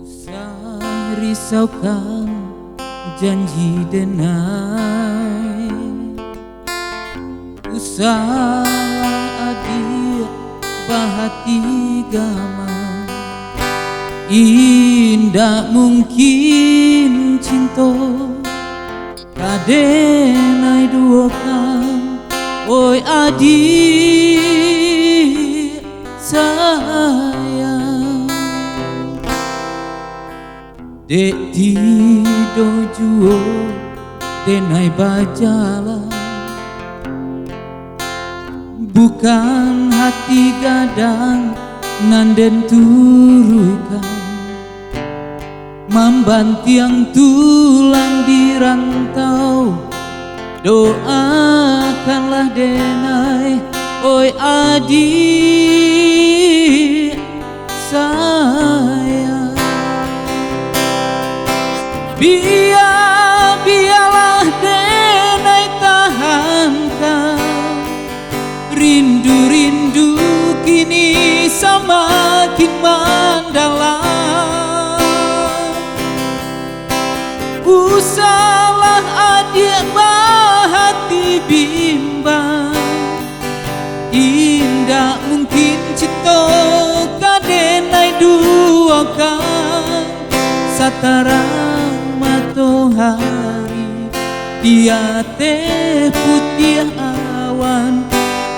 Usah risaukan janji denai, usah adik bahati gaman. Indah mungkin cinta kadenai duakan. Oi adik sayang, dek tido juo denai bajalan. Bukan hati gadang nanden turuikan, membantiang tulang di rantau. Doakanlah denai, oi adik sayang. Biarlah denai tahankan, rindu-rindu kini semakin mendalam. Usahlah adik bahati bimbang, indah mungkin cinta kadenai duakan. Satarang matahari dia teh putih awan,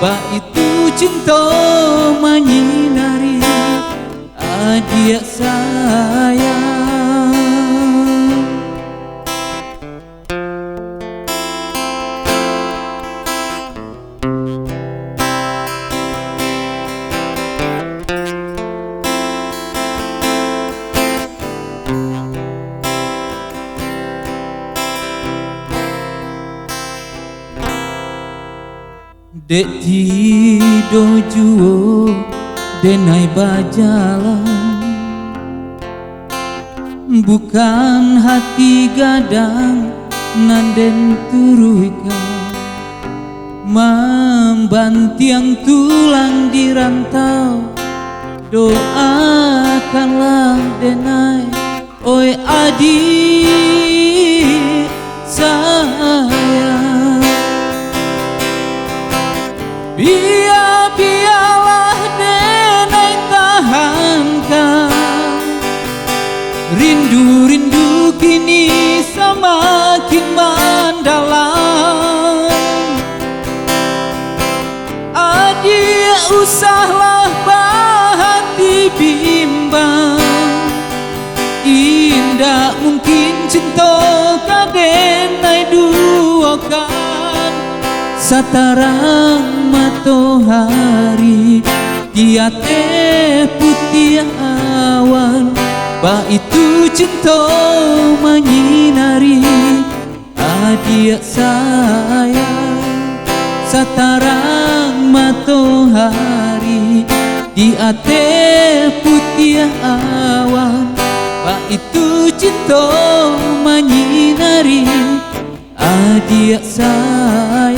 ba itu cinta menyinari adik sayang. Dek tido juo denai bajalan, bukan hati gadang nanden turuikan, membantiang tulang di rantau. Doakanlah denai, oi adik sayang. Biarlah denai tahankan, rindu-rindu kini semakin mendalam. Adik usahlah bahati bimbang, indah mungkin cinta kadenai duakan. Satarang matahari dia teh putih awan, ba itu cinta menyinari adik sayang. Satarang matahari dia teh putih awan, ba itu cinta menyinari adik sayang.